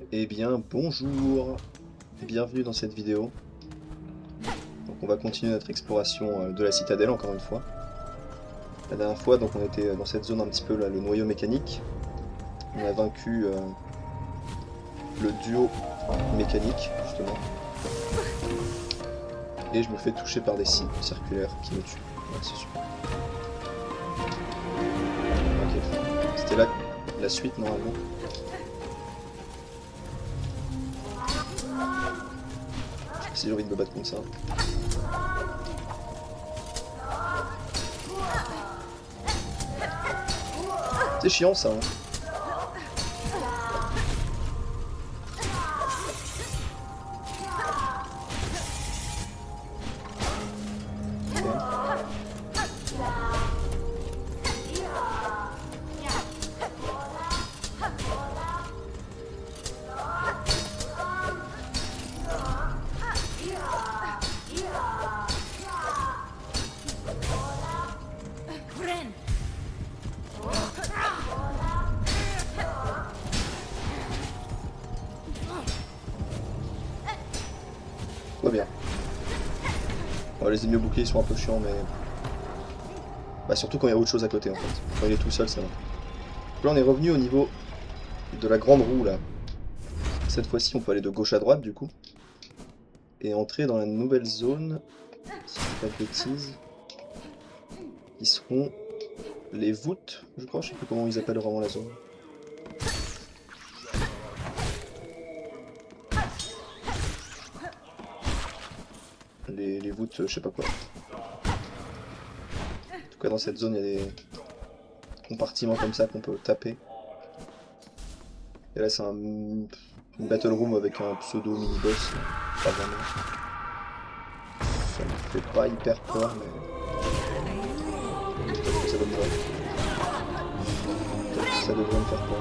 Eh bien, bonjour, bienvenue dans cette vidéo. Donc on va continuer notre exploration de la citadelle encore une fois. La dernière fois, donc on était dans cette zone un petit peu là, le noyau mécanique. On a vaincu le duo mécanique, justement. Et je me fais toucher par des cibles circulaires qui me tuent. Ouais, c'est super. Ok, c'était là la suite normalement. Si j'ai envie de me battre contre ça. C'est chiant ça, hein. Tout va bien. Bon, les ennemis au bouclier sont un peu chiants, mais... Bah, surtout quand il y a autre chose à côté, en fait. Quand il est tout seul, ça va. Donc là, on est revenu au niveau de la grande roue, là. Cette fois-ci, on peut aller de gauche à droite, du coup. Et entrer dans la nouvelle zone, si je dis pas de bêtises, qui seront les voûtes, je crois. Je sais plus comment ils appellent vraiment la zone. Les voûtes, je sais pas quoi. En tout cas, dans cette zone, il y a des compartiments comme ça qu'on peut taper. Et là, c'est une battle room avec un pseudo mini-boss. Pas vraiment. Ça me fait pas hyper peur, mais peut-être que ça devrait. Peut-être que ça devrait me faire peur.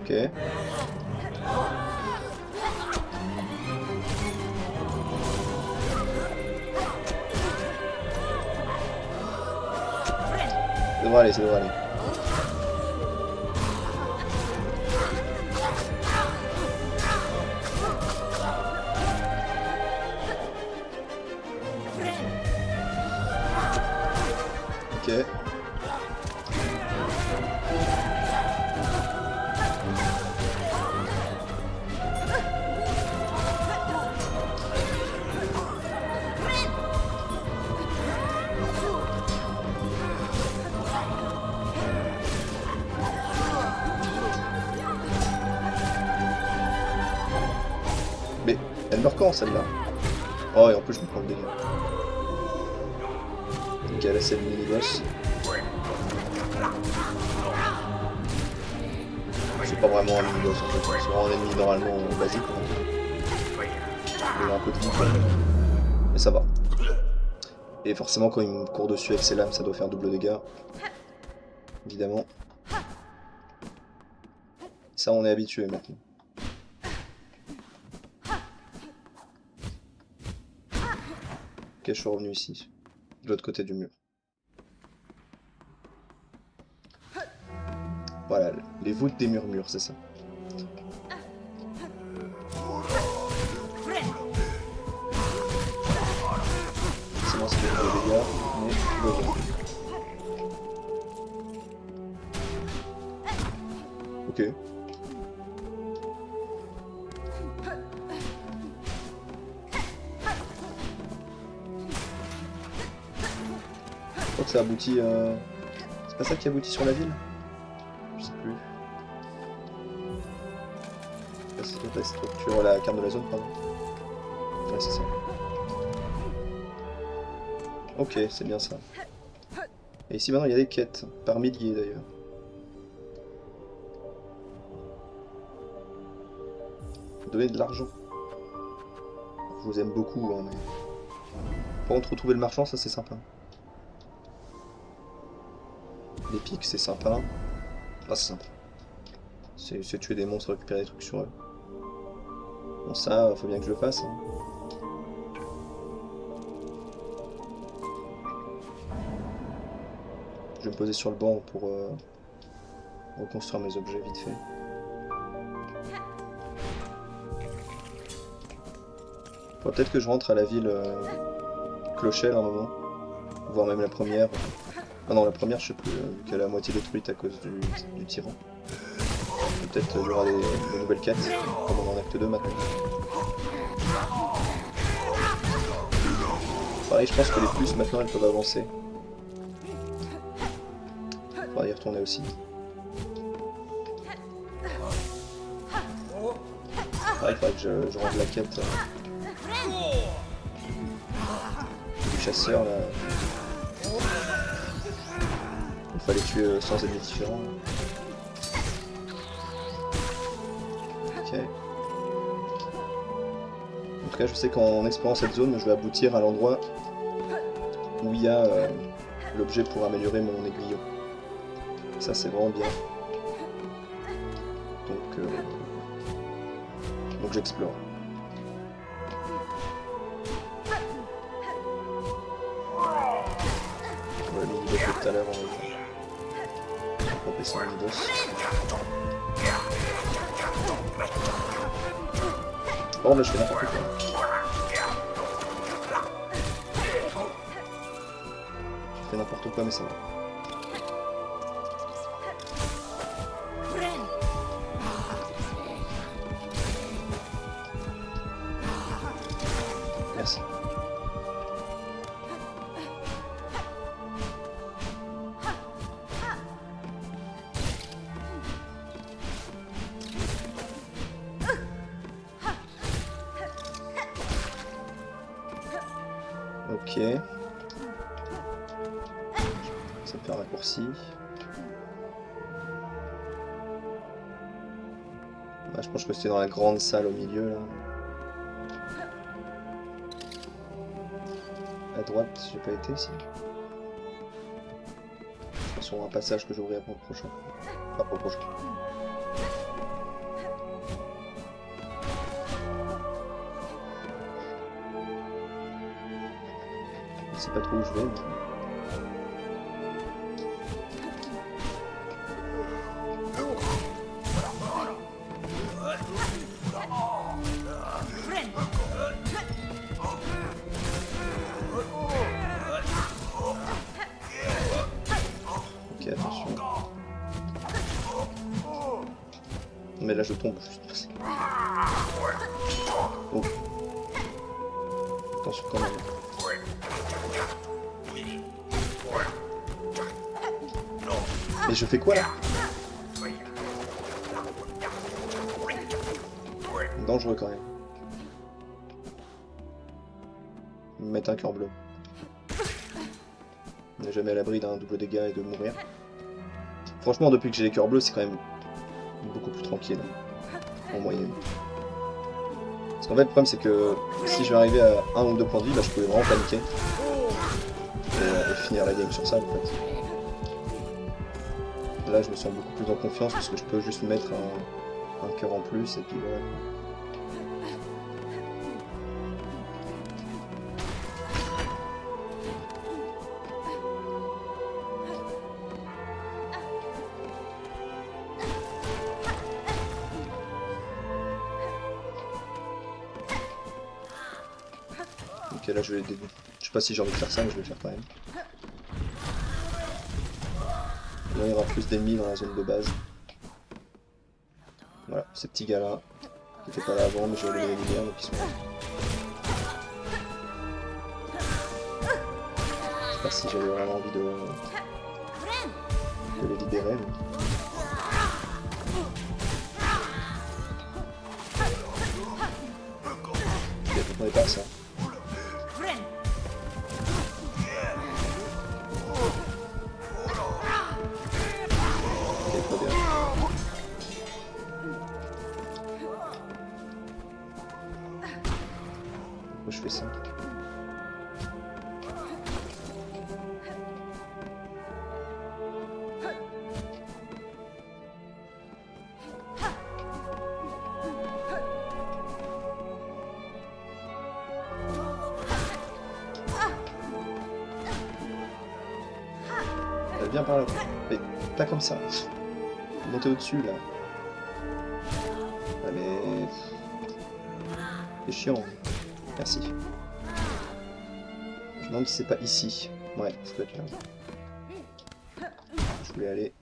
Ok. Ça devrait aller, ça devrait aller. Ok. Mais elle meurt quand celle-là? Oh, et en plus je me prends le délire. Ok, là c'est le mini-boss. C'est pas vraiment un mini-boss en fait, c'est vraiment un ennemi normalement basique. Il a un peu de vie quand même. Mais ça va. Et forcément quand il me court dessus avec ses lames, ça doit faire double dégâts. Évidemment. Ça on est habitué maintenant. Ok, je suis revenu ici, de l'autre côté du mur. Voilà, les voûtes des murmures, c'est ça. Forcément, ça fait des dégâts, mais tout va bien. Ok. Je crois que ça aboutit. C'est pas ça qui aboutit sur la ville? Je sais plus. C'est la structure, la carte de la zone, pardon. Ouais, c'est ça. Ok, c'est bien ça. Et ici maintenant il y a des quêtes, par milliers d'ailleurs. Donner de l'argent. Je vous aime beaucoup, hein, mais... Par contre, retrouver le marchand, ça c'est sympa. Les pics, c'est sympa. Ah, c'est sympa. C'est tuer des monstres, récupérer des trucs sur eux. Bon, ça, faut bien que je le fasse. Hein. Je vais me poser sur le banc pour reconstruire mes objets vite fait. Faudrait peut-être que je rentre à la ville Clochelle un moment. Voire même la première. Ah non, la première, je sais plus, vu qu'elle est à moitié détruite à cause du tyran. Peut-être il y aura des nouvelles quêtes, comme on est en acte 2 maintenant. Pareil, je pense que les plus maintenant elles peuvent avancer. Faudra y retourner aussi. Pareil, il faudrait que je rende la quête du chasseur là. Il fallait tuer 100 ennemis différents. Ok. En tout cas, je sais qu'en explorant cette zone, je vais aboutir à l'endroit où il y a l'objet pour améliorer mon aiguillon. Ça, c'est vraiment bien. Donc j'explore. Ouais, le mini-boss de tout à l'heure, on va pomper son mini-boss. Oh, là, je fais n'importe quoi. Je fais n'importe quoi, mais ça va. Merci. Ok. Ça fait un raccourci. Ah, je pense que c'était dans la grande salle au milieu là. À droite, j'ai pas été ici. C'est sur un passage que j'ouvrirai pour le prochain. Enfin, pour le prochain. Je sais pas trop où je vais, mais... Ok, attention. Mais là je tombe juste. Oh. Attention quand même. Mais je fais quoi là? Dangereux quand même. Mettre un cœur bleu. On n'est jamais à l'abri d'un double dégât et de mourir. Franchement, depuis que j'ai les cœurs bleus, c'est quand même beaucoup plus tranquille, en moyenne. Parce qu'en fait, le problème, c'est que si je vais arriver à 1 ou 2 points de vie, bah, je pouvais vraiment paniquer. Et finir la game sur ça, en fait. Là, je me sens beaucoup plus en confiance, parce que je peux juste mettre un cœur en plus, et puis voilà. Ok, là je vais... Je sais pas si j'ai envie de faire ça, mais je vais le faire quand même. Là, il y aura plus d'ennemis dans la zone de base. Voilà, ces petits gars-là, qui étaient pas là avant, mais je vais les éliminer, donc ils sont là. Je sais pas si j'avais vraiment envie de les libérer, mais... Ok, on est pas ça. je fais ça. Viens par là. Mais pas comme ça. Monter au-dessus là. Ah mais... C'est chiant. Merci. Je me demande si c'est pas ici. Ouais, ça doit être là. Je voulais aller...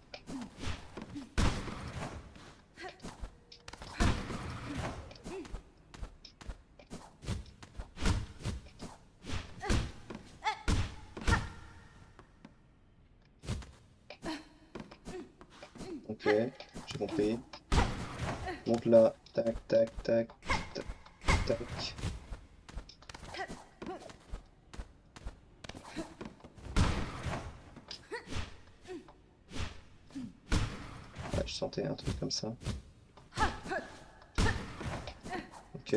Ok, j'ai compris. Donc là, tac, tac, tac, tac, tac. Ouais, je sentais un truc comme ça. Ok.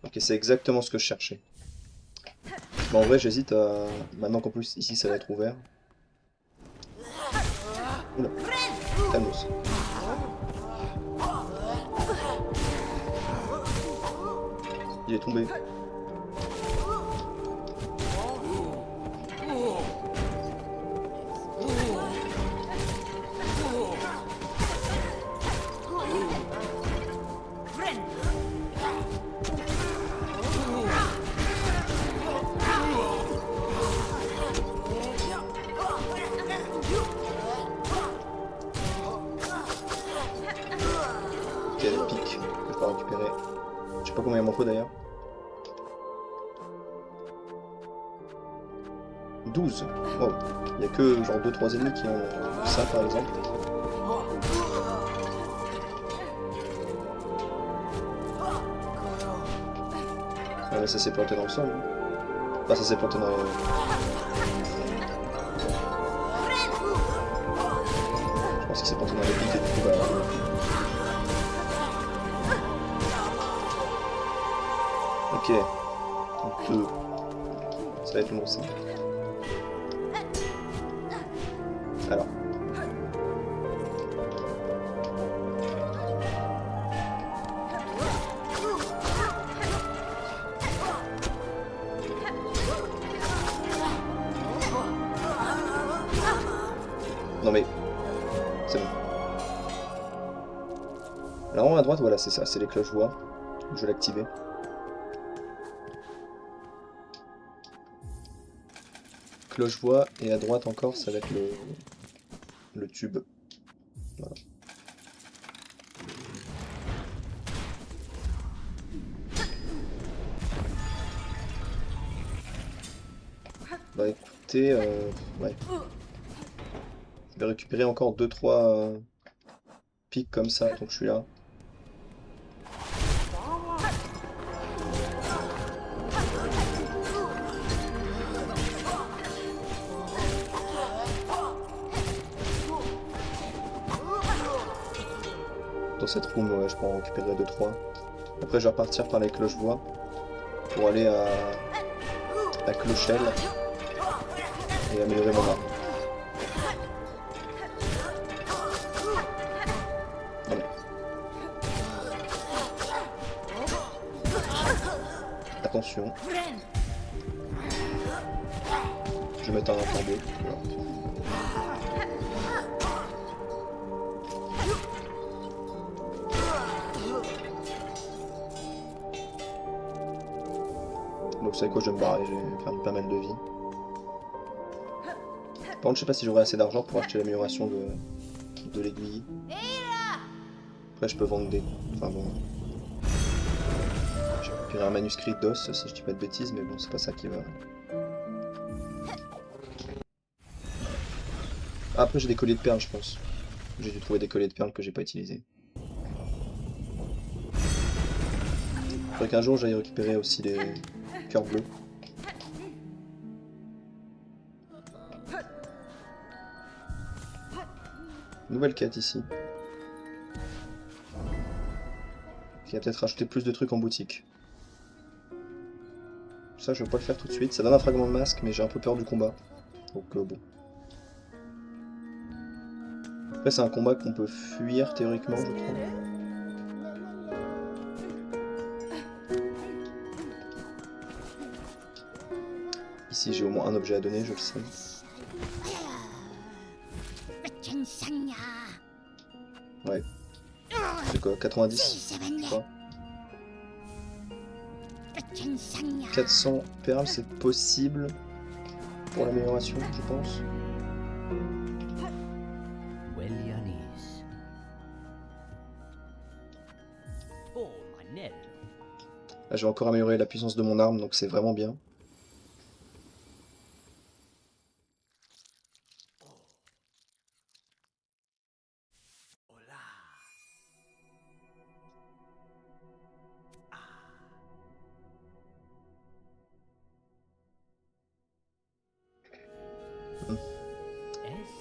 Ok, c'est exactement ce que je cherchais. Bon, en vrai, j'hésite à... Maintenant qu'en plus, ici, ça va être ouvert. Oula. Calmos. Il est tombé. Ok, des pics que je peux récupérer. Je sais pas combien il m'en faut d'ailleurs. 12. Wow. Il y a que genre 2-3 ennemis qui ont ça par exemple. Ah mais ça s'est planté dans le sol. Hein. Enfin ça s'est planté dans le... Je pense qu'il s'est planté dans les pics et du coup bah... Ok. Donc 2. Ça va être long ça. Alors. Non mais... C'est bon. Là en haut à droite, voilà, c'est ça, c'est les cloches-voix. Je vais l'activer. Cloche-voix, et à droite encore, ça va être le tube. Voilà. Bah écoutez, ouais. Je vais récupérer encore 2-3 pics comme ça, donc je suis là. Dans cette room, ouais, je peux en récupérer 2-3. Après, je vais repartir par les cloches-voix pour aller à la clochelle et améliorer mon arme. Non, mais... Attention. Je vais mettre un flambeau. Voilà. Donc vous savez quoi, je vais me barrer, j'ai perdu pas mal de vie. Par contre, je sais pas si j'aurai assez d'argent pour acheter l'amélioration de l'aiguille. Après, je peux vendre des... Enfin bon... J'ai récupéré un manuscrit d'os, si je dis pas de bêtises, mais bon, c'est pas ça qui va... Ah, après, j'ai des colliers de perles, je pense. J'ai dû trouver des colliers de perles que j'ai pas utilisés. Faudrait qu'un jour, j'aille récupérer aussi les cœurs bleus. Nouvelle quête ici. qui va peut-être rajouter plus de trucs en boutique. Ça, je vais pas le faire tout de suite. Ça donne un fragment de masque, mais j'ai un peu peur du combat. Donc bon. Après, c'est un combat qu'on peut fuir théoriquement, je crois. Ici, j'ai au moins un objet à donner, je le sais. Ouais. C'est quoi, 90 je crois. 400 perles, c'est possible pour l'amélioration, je pense. Là, j'ai encore amélioré la puissance de mon arme, donc c'est vraiment bien.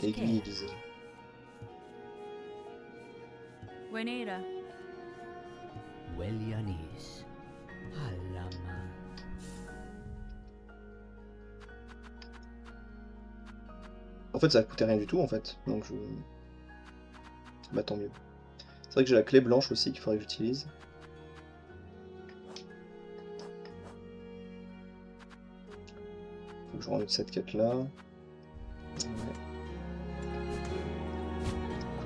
Église. Wenera. En fait, ça coûtait rien du tout, en fait. Donc je... Bah tant mieux. C'est vrai que j'ai la clé blanche aussi qu'il faudrait que j'utilise. Faut que je rende cette quête-là. Ouais.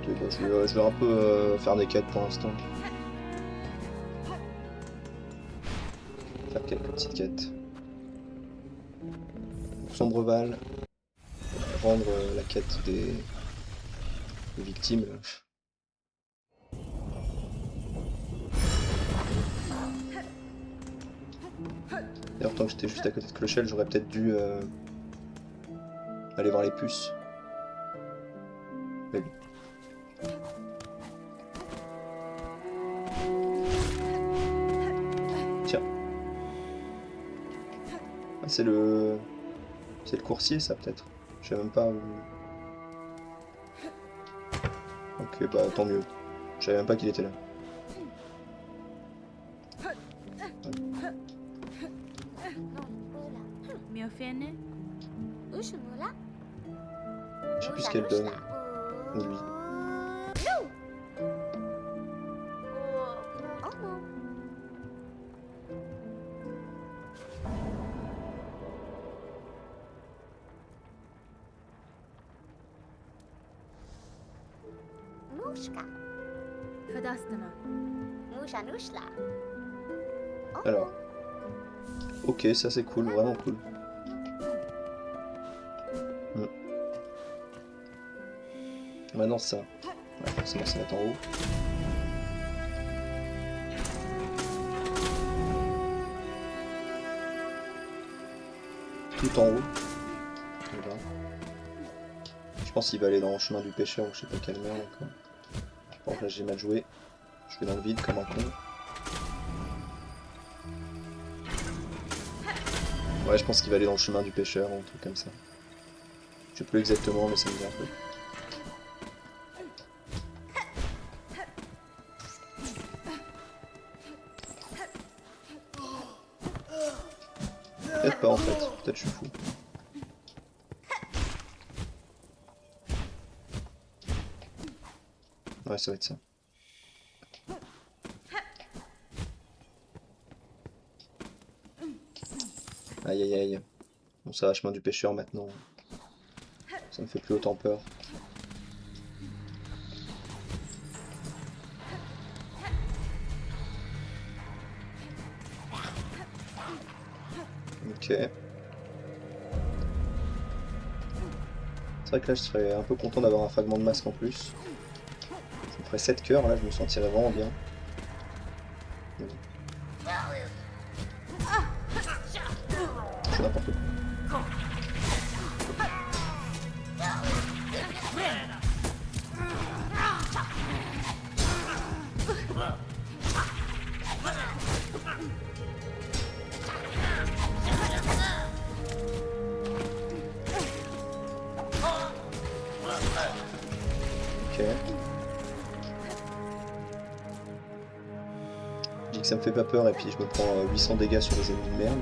Écoutez, bah, je vais un peu faire des quêtes pour l'instant. Faire quelques petites quêtes. Sombreval. Rendre la quête des victimes. D'ailleurs, tant que j'étais juste à côté de Clochelle, j'aurais peut-être dû aller voir les puces. Mais bon. Tiens. Ah, c'est le coursier, ça, peut-être. Je sais même pas où... Ok, bah tant mieux. Je savais même pas qu'il était là. Je sais plus ce qu'elle donne. Ou lui. Alors. Ok, ça c'est cool, vraiment cool. Maintenant ça. Ouais, forcément ça va être en haut. Tout en haut. Voilà. Je pense qu'il va aller dans le chemin du pêcheur ou je sais pas quelle merde encore. Bon là j'ai mal joué. Je vais dans le vide comme un con. Ouais, je pense qu'il va aller dans le chemin du pêcheur ou un truc comme ça. Je sais plus exactement, mais ça me dit un peu. Peut-être pas en fait, peut-être je suis fou. Ouais, ça va être ça. Aïe aïe aïe. Bon, ça va, chemin du pêcheur maintenant. Ça me fait plus autant peur. Ok. C'est vrai que là je serais un peu content d'avoir un fragment de masque en plus. Ça me ferait 7 cœurs, là je me sentirais vraiment bien. C'est n'importe quoi. Ok. ça me fait pas peur et puis je me prends 800 dégâts sur les ennemis de merde.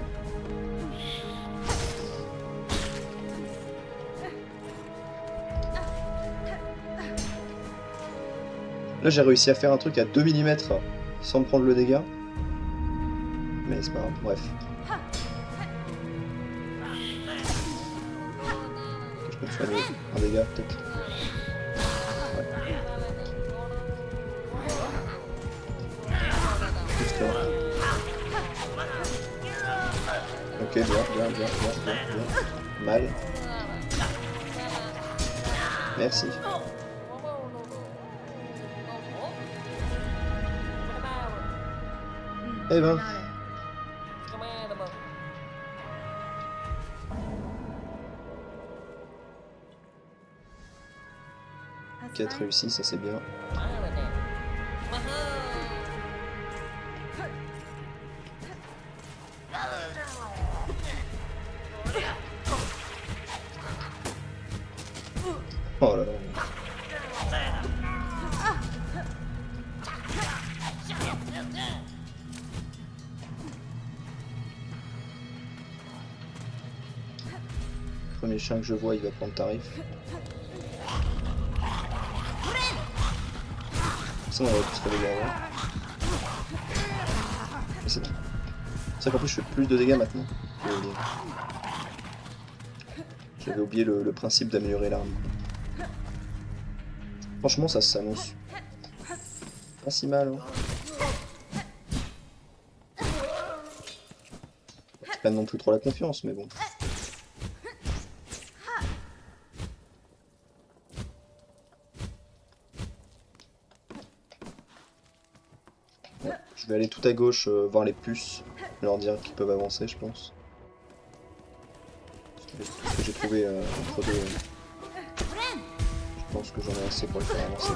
Là j'ai réussi à faire un truc à 2 mm sans me prendre le dégât. Mais c'est pas grave, bref. Je peux me soigner un dégât peut-être. Ouais. Juste là. Ok, bien. Mal. Merci. Eh ben. Quête réussie, ça c'est bien. Oh là là. Premier chien que je vois, il va prendre tarif. Ça, on va tous réveiller avant. Mais c'est bon. C'est vrai qu'en plus, je fais plus de dégâts maintenant. J'avais oublié le principe d'améliorer l'arme. Franchement, ça s'annonce pas si mal. Hein. C'est pas non plus trop la confiance, mais bon. Ouais, je vais aller tout à gauche voir les puces, leur dire qu'ils peuvent avancer, je pense. Tout ce que j'ai trouvé entre deux. Je pense que j'en ai assez pour les faire avancer.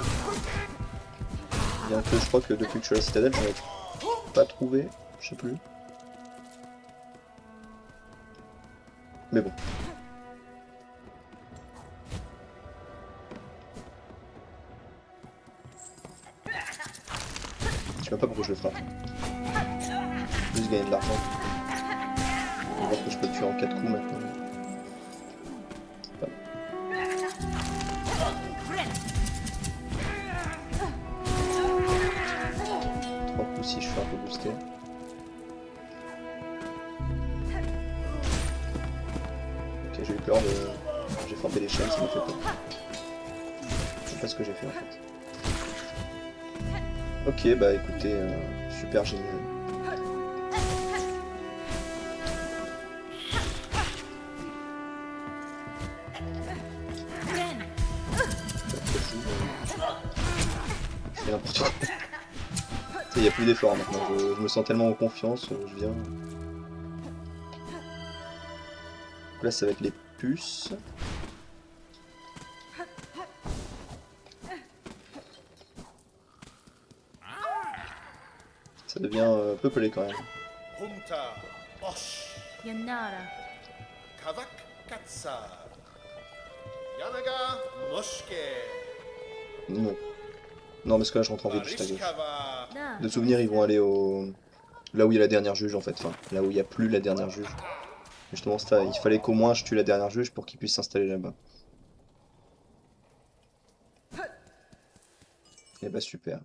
Bien que je crois que depuis que je suis à la citadelle, j'en ai pas trouvé, je sais plus. Mais bon. Je sais même pas pourquoi je le frappe. Juste gagner de l'argent. On va voir que je peux le tuer en 4 coups maintenant. Voilà. 3 coups si je suis un peu boosté. Ok, j'ai eu peur de... J'ai frappé les chaînes, ça m'a fait peur. Je sais pas ce que j'ai fait en fait. Ok, bah écoutez, super génial. C'est n'importe quoi. Il n'y a plus d'effort maintenant, je me sens tellement en confiance, je viens. Donc là ça va être les puces. Ça devient peuplé quand même. Hunta Osh Yanara. Kavak Katsar Yanaga Noshke Non. Non parce que là je rentre en ville juste à gauche. Barishkava Da. De souvenirs ils vont aller au... Là où il y a la dernière juge en fait, enfin là où il n'y a plus la dernière juge. Justement ça, il fallait qu'au moins je tue la dernière juge pour qu'il puisse s'installer là-bas. Et bah super.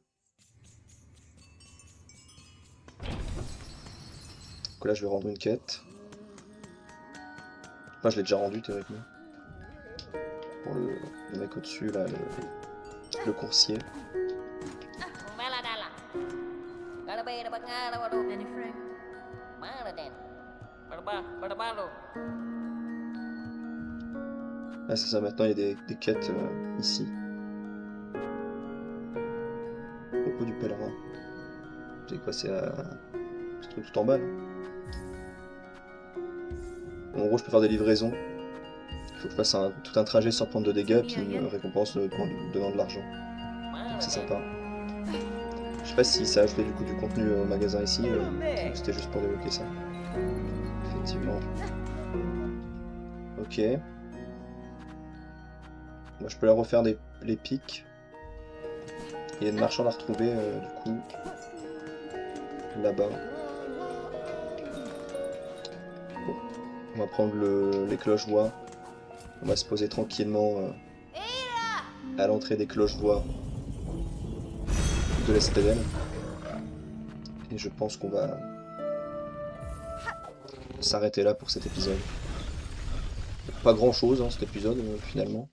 Donc là je vais rendre une quête. Enfin je l'ai déjà rendu théoriquement. Pour le mec au-dessus là, le coursier. Benny Frank. Ah c'est ça, maintenant il y a des quêtes ici. Au bout du pèlerin. C'est quoi, c'est ce truc tout en bas là. En gros je peux faire des livraisons. Il faut que je fasse tout un trajet sans prendre de dégâts, puis il me récompense donnant de l'argent. Donc c'est sympa. Je sais pas si ça a ajouté du coup du contenu au magasin ici, ou c'était juste pour débloquer ça. Effectivement. Ok. Moi je peux la refaire les pics. Il y a une marchande à retrouver du coup. là-bas. Bon, on va prendre les cloches-voix. On va se poser tranquillement à l'entrée des cloches-voix de l'SPL. Et je pense qu'on va s'arrêter là pour cet épisode. Pas grand chose cet épisode finalement.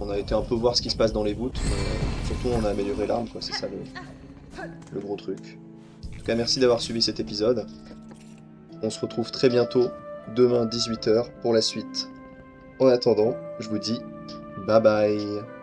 On a été un peu voir ce qui se passe dans les voûtes, mais surtout on a amélioré l'arme, quoi, c'est ça le gros truc. En tout cas, merci d'avoir suivi cet épisode. On se retrouve très bientôt, demain 18 h pour la suite. En attendant, je vous dis bye bye.